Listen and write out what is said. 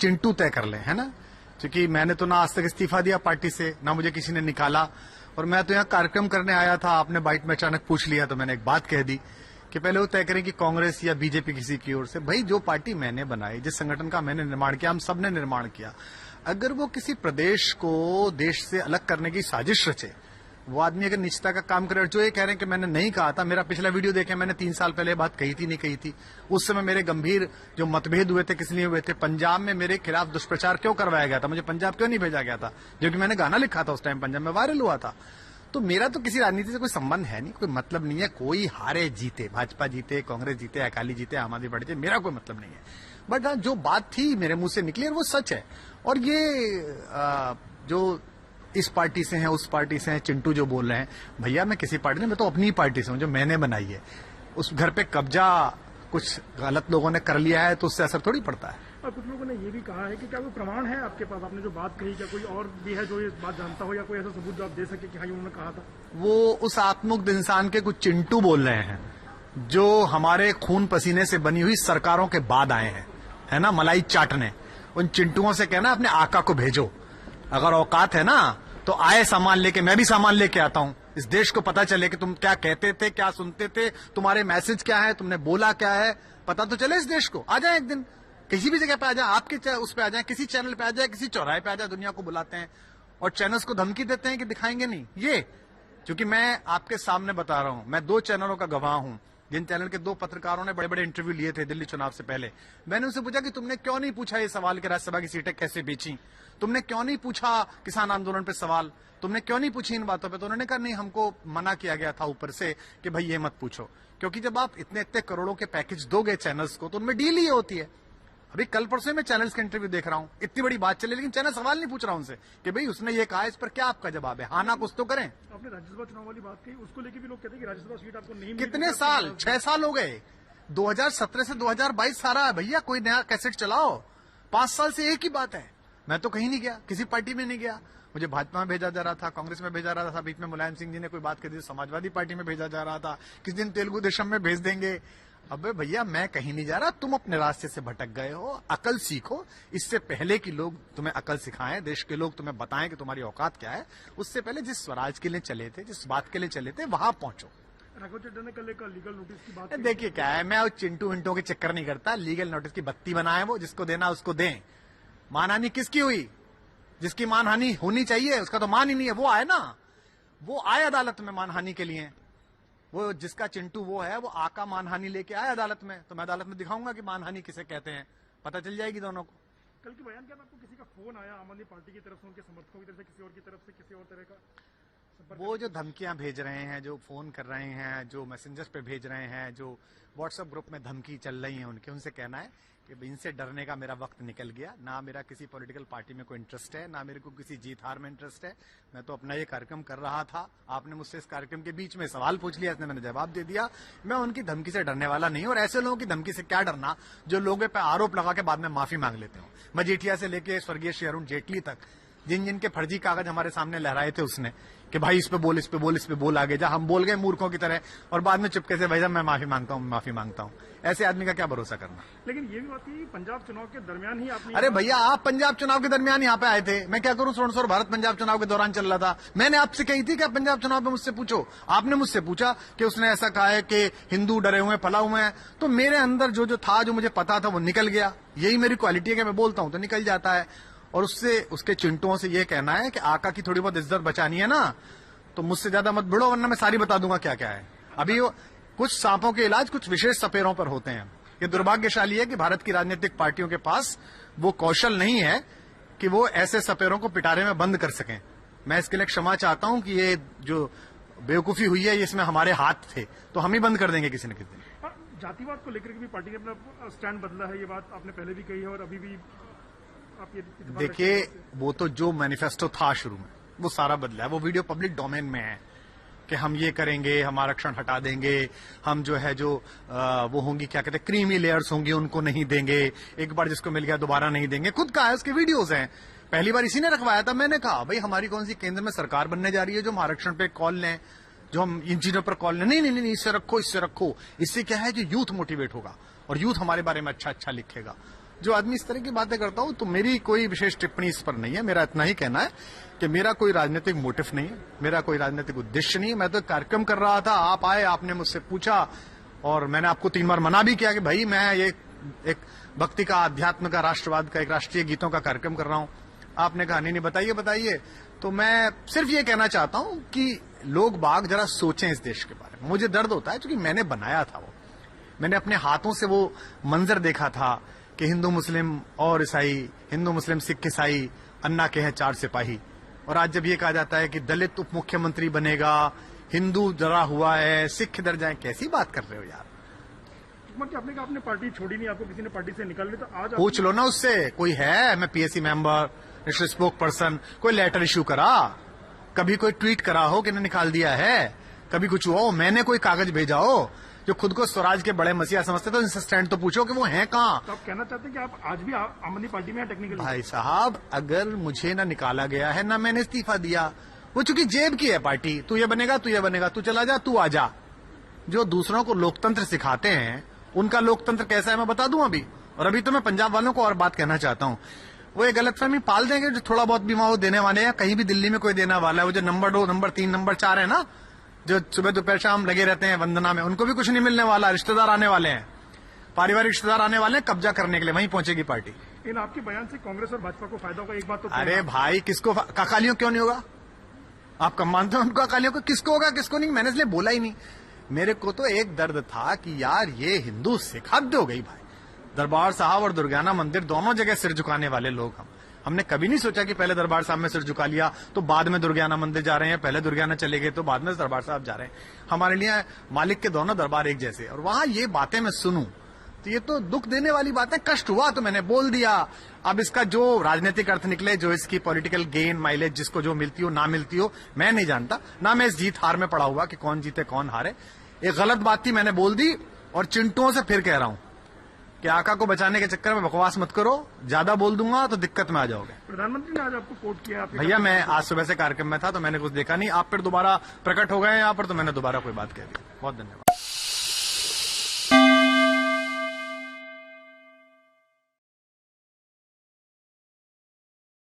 चिंटू तय कर लें, है ना। क्योंकि मैंने तो ना आज तक इस्तीफा दिया पार्टी से, ना मुझे किसी ने निकाला, और मैं तो यहाँ कार्यक्रम करने आया था। आपने बाइट में अचानक पूछ लिया तो मैंने एक बात कह दी कि पहले वो तय करें कि कांग्रेस या बीजेपी किसी की ओर से। भाई जो पार्टी मैंने बनाई, जिस संगठन का मैंने निर्माण किया, हम सब ने निर्माण किया, अगर वो किसी प्रदेश को देश से अलग करने की साजिश रचे, वो आदमी अगर निश्चितता का काम करे, जो ये कह रहे हैं कि मैंने नहीं कहा था, मेरा पिछला वीडियो देखें, मैंने 3 साल पहले बात कही थी नहीं कही थी। उस समय मेरे गंभीर जो मतभेद हुए थे किस लिए हुए थे, पंजाब में मेरे खिलाफ दुष्प्रचार क्यों करवाया गया था, मुझे पंजाब क्यों नहीं भेजा गया था, जो कि मैंने गाना लिखा था उस टाइम, पंजाब में वायरल हुआ था। तो मेरा तो किसी राजनीति से कोई संबंध है नहीं, कोई मतलब नहीं है। कोई हारे जीते, भाजपा जीते, कांग्रेस जीते, अकाली जीते, आम आदमी पार्टी जीते, मेरा कोई मतलब नहीं है। बट हाँ, जो बात थी मेरे मुंह से निकली वो सच है। और ये जो इस पार्टी से हैं, उस पार्टी से हैं, चिंटू जो बोल रहे हैं, भैया मैं किसी पार्टी नहीं, मैं तो अपनी ही पार्टी से हूं जो मैंने बनाई है। उस घर पे कब्जा कुछ गलत लोगों ने कर लिया है तो उससे असर थोड़ी पड़ता है। और कुछ लोगों ने ये भी कहा है कि क्या कोई प्रमाण है आपके पास, आपने जो बात कही, क्या कोई और भी है जो ये बात जानता हो, या कोई ऐसा सबूत जो आप दे सके कि हाँ ये उन्होंने कहा था? वो उस आत्ममुक्त इंसान के कुछ चिंटू बोल रहे हैं जो हमारे खून पसीने से बनी हुई सरकारों के बाद आए हैं, है ना, मलाई चाटने। उन चिंटुओं से कहना अपने आका को भेजो, अगर औकात है ना तो आए सामान लेके, मैं भी सामान लेके आता हूं। इस देश को पता चले कि तुम क्या कहते थे, क्या सुनते थे, तुम्हारे मैसेज क्या है, तुमने बोला क्या है, पता तो चले इस देश को। आ जाए एक दिन, किसी भी जगह पे आ जाए, आपके उस पे आ जाए, किसी चैनल पे आ जाए, किसी चौराहे पे आ जाए, दुनिया को बुलाते हैं और चैनल्स को धमकी देते हैं कि दिखाएंगे नहीं। ये क्योंकि मैं आपके सामने बता रहा हूं, मैं 2 चैनलों का गवाह हूं, जिन चैनल के 2 पत्रकारों ने बड़े बड़े इंटरव्यू लिए थे दिल्ली चुनाव से पहले। मैंने उनसे पूछा कि तुमने क्यों नहीं पूछा ये सवाल कि राज्यसभा की सीटें कैसे बेची, तुमने क्यों नहीं पूछा किसान आंदोलन पे सवाल, तुमने क्यों नहीं पूछी इन बातों पे। तो उन्होंने कहा नहीं, हमको मना किया गया था ऊपर से कि भाई ये मत पूछो, क्योंकि जब आप इतने इतने करोड़ों के पैकेज दोगे चैनल्स को तो उनमें डील ही होती है। अभी कल परसों मैं चैनल्स के इंटरव्यू देख रहा हूं, इतनी बड़ी बात चले, लेकिन चैनल सवाल नहीं पूछ रहा उनसे कि भाई उसने ये कहा, इस पर क्या आपका जवाब है, हाँ ना कुछ तो करें। आपने राज्यसभा चुनाव वाली बात कही, उसको लेकर भी लोग कहते हैं कि राज्यसभा सीट आपको नहीं मिली। कितने साल, 6 साल हो गए, 2017 से 2022 सारा है भैया, कोई नया कैसेट चलाओ। 5 साल से एक ही बात है। मैं तो कहीं नहीं गया, किसी पार्टी में नहीं गया, मुझे भाजपा में भेजा जा रहा था, कांग्रेस में भेजा रहा था, बीच में मुलायम सिंह जी ने कोई बात कर दी, समाजवादी पार्टी में भेजा जा रहा था, किसी दिन तेलुगु देशम में भेज देंगे। अबे भैया मैं कहीं नहीं जा रहा, तुम अपने रास्ते से भटक गए हो, अकल सीखो। इससे पहले कि लोग तुम्हें अकल सिखाएं, देश के लोग तुम्हें बताएं कि तुम्हारी औकात क्या है, उससे पहले जिस स्वराज के लिए चले थे, जिस बात के लिए चले थे, वहां पहुंचो। राघव चड्ढा ने कल एक लीगल नोटिस की बात की। देखिए क्या है, मैं चिंटू विंटू के चक्कर नहीं करता। लीगल नोटिस की बत्ती बनाए, वो जिसको देना उसको दें। मानहानि किसकी हुई, जिसकी मानहानि होनी चाहिए उसका तो मान ही नहीं है, वो आए ना, वो आए अदालत में मानहानि के लिए। वो जिसका चिंटू वो है, वो आका मानहानि लेके आए अदालत में, तो मैं अदालत में दिखाऊंगा कि मानहानि किसे कहते हैं, पता चल जाएगी दोनों को। कल के बयान के बाद आपको किसी का फोन आया आम आदमी पार्टी की तरफ से, उनके समर्थकों की तरफ से, किसी और की तरफ से, किसी और तरह का? वो जो धमकियां भेज रहे हैं, जो फोन कर रहे हैं, जो मैसेंजर्स पे भेज रहे हैं, जो व्हाट्सएप ग्रुप में धमकी चल रही है उनके, उनसे कहना है कि इनसे डरने का मेरा वक्त निकल गया। ना मेरा किसी पॉलिटिकल पार्टी में कोई इंटरेस्ट है, ना मेरे को किसी जीत हार में इंटरेस्ट है। मैं तो अपना ये कार्यक्रम कर रहा था, आपने मुझसे इस कार्यक्रम के बीच में सवाल पूछ लिया, इसने मैंने जवाब दे दिया। मैं उनकी धमकी से डरने वाला नहीं हूं, और ऐसे लोगों की धमकी से क्या डरना जो लोगों पे आरोप लगा के बाद में माफी मांग लेते हो। मजीठिया से लेके स्वर्गीय श्री अरुण जेटली तक, जिन जिनके फर्जी कागज हमारे सामने लहराए थे उसने कि भाई इस पे बोल, इस पे बोल, इस पे बोल, आगे जा, हम बोल गए मूर्खों की तरह, और बाद में चुपके से भाई साहब मैं माफी मांगता हूं, माफी मांगता हूं। ऐसे आदमी का क्या भरोसा करना। लेकिन ये भी बात थी पंजाब चुनाव के दरमियान ही आपने। अरे भैया आप पंजाब चुनाव के दरमियान यहाँ पे आए थे, मैं क्या करूं, 16 भारत पंजाब चुनाव के दौरान चल रहा था। मैंने आपसे कही थी कि आप पंजाब चुनाव में मुझसे पूछो, आपने मुझसे पूछा कि उसने ऐसा कहा है कि हिंदू डरे हुए फला हुए हैं, तो मेरे अंदर जो जो था, जो मुझे पता था वो निकल गया। यही मेरी क्वालिटी है कि मैं बोलता हूं तो निकल जाता है। और उससे उसके चिंटुओं से ये कहना है कि आका की थोड़ी बहुत इज्जत बचानी है ना, तो मुझसे ज्यादा मत भिड़ो, वरना मैं सारी बता दूंगा क्या क्या है। अभी वो कुछ सांपों के इलाज कुछ विशेष सपेरों पर होते हैं। ये दुर्भाग्यशाली है कि भारत की राजनीतिक पार्टियों के पास वो कौशल नहीं है कि वो ऐसे सपेरों को पिटारे में बंद कर सकें। मैं इसके लिए क्षमा चाहता हूं कि ये जो बेवकूफी हुई है, इसमें हमारे हाथ थे, तो हम ही बंद कर देंगे किसी न किसी दिन। जातिवाद को लेकर भी पार्टी ने अपना स्टैंड बदला है, ये बात आपने पहले भी कही है और अभी भी आप ये देखिए, वो तो जो मैनिफेस्टो था शुरू में वो सारा बदला है। वो वीडियो पब्लिक डोमेन में है कि हम ये करेंगे, हम आरक्षण हटा देंगे, हम जो है जो वो होंगी क्या कहते हैं क्रीमी लेयर्स होंगी उनको नहीं देंगे, एक बार जिसको मिल गया दोबारा नहीं देंगे। खुद कहा है, उसके वीडियोस हैं। पहली बार इसी ने रखवाया था। मैंने कहा भाई हमारी कौन सी केंद्र में सरकार बनने जा रही है जो हम आरक्षण पे कॉल लें, जो हम इन चीजों पर कॉल लें। नहीं नहीं नहीं, इससे रखो, इससे रखो। इससे क्या है जो यूथ मोटिवेट होगा और यूथ हमारे बारे में अच्छा अच्छा लिखेगा। जो आदमी इस तरह की बातें करता हूं, तो मेरी कोई विशेष टिप्पणी इस पर नहीं है। मेरा इतना ही कहना है कि मेरा कोई राजनीतिक मोटिव नहीं है, मेरा कोई राजनीतिक उद्देश्य नहीं है। मैं तो एक कार्यक्रम कर रहा था, आप आए, आपने मुझसे पूछा और मैंने आपको 3 बार मना भी किया कि भाई मैं ये एक भक्ति का, अध्यात्म का, राष्ट्रवाद का, एक राष्ट्रीय गीतों का कार्यक्रम कर रहा हूं। आपने कहा नहीं बताइए बताइए। तो मैं सिर्फ ये कहना चाहता हूं कि लोग बाग जरा सोचें इस देश के बारे में। मुझे दर्द होता है क्योंकि मैंने बनाया था वो, मैंने अपने हाथों से वो मंजर देखा था कि हिंदू मुस्लिम और ईसाई, हिंदू मुस्लिम सिख ईसाई अन्ना के हैं 4 सिपाही। और आज जब ये कहा जाता है कि दलित उप मुख्यमंत्री बनेगा, हिंदू डरा हुआ है, सिख किधर जाए, कैसी बात कर रहे हो यार। कि आपने कहा आपने पार्टी छोड़ी नहीं, आपको किसी ने पार्टी से निकाल ली, तो आज पूछ लो ना उससे, कोई है, मैं PSC member, national spoke person, कोई लेटर इश्यू करा, कभी कोई ट्वीट करा हो कि ने निकाल दिया है, कभी कुछ हुआ हो, मैंने कोई कागज भेजा हो। जो खुद को स्वराज के बड़े मसीहा समझते तो इनसे स्टैंड तो पूछो कि वो हैं कहाँ। तो आप कहना चाहते हैं कि आप आज भी आम आदमी पार्टी में हैं टेक्निकल? भाई साहब, अगर मुझे ना निकाला गया है ना मैंने इस्तीफा दिया, वो चूंकि जेब की है पार्टी, तू ये बनेगा, तू ये बनेगा, तू चला जा, तू आ जा। जो दूसरों को लोकतंत्र सिखाते हैं उनका लोकतंत्र कैसा है मैं बता दूं अभी। और अभी तो मैं पंजाब वालों को और बात कहना चाहता हूं, वो एक गलतफहमी पाल देंगे जो थोड़ा बहुत बीमा वो देने वाले हैं, कहीं भी दिल्ली में कोई देने वाला है, वो जो नंबर 2, नंबर 3, नंबर 4 है ना, जो सुबह दोपहर शाम लगे रहते हैं वंदना में, उनको भी कुछ नहीं मिलने वाला। रिश्तेदार आने वाले हैं, पारिवारिक रिश्तेदार आने वाले हैं कब्जा करने के लिए, वहीं पहुंचेगी पार्टी। इन आपके बयान से कांग्रेस और भाजपा को फायदा होगा, एक बात तो अरे भाई, किसको काकालियों क्यों नहीं होगा? आप कम मानते हो उनको अकालियों को? किसको होगा किसको नहीं, मैंने इसलिए बोला ही नहीं। मेरे को तो एक दर्द था कि यार ये हिंदू सिख हद हो गई भाई। दरबार साहब और दुर्गाना मंदिर दोनों जगह सिर झुकाने वाले लोग हमने कभी नहीं सोचा कि पहले दरबार साहब में सिर झुका लिया तो बाद में दुर्गाना मंदिर जा रहे हैं, पहले दुर्गाना चले गए तो बाद में दरबार साहब जा रहे हैं। हमारे लिए मालिक के दोनों दरबार एक जैसे, और वहां ये बातें मैं सुनूं तो ये तो दुख देने वाली बात है। कष्ट हुआ तो मैंने बोल दिया। अब इसका जो राजनीतिक अर्थ निकले, जो इसकी पॉलिटिकल गेन माइलेज जिसको जो मिलती हो ना मिलती हो, मैं नहीं जानता, ना मैं इस जीत हार में पड़ा हुआ कि कौन जीते कौन हारे। एक गलत बात थी, मैंने बोल दी। और चिंटुओं से फिर कह रहा हूं कि आका को बचाने के चक्कर में बकवास मत करो, ज्यादा बोल दूंगा तो दिक्कत में आ जाओगे। प्रधानमंत्री ने आज आपको कोट किया? भैया मैं आज सुबह से कार्यक्रम में था तो मैंने कुछ देखा नहीं, आप फिर दोबारा प्रकट हो गए यहाँ पर तो मैंने दोबारा कोई बात कह दी। बहुत धन्यवाद।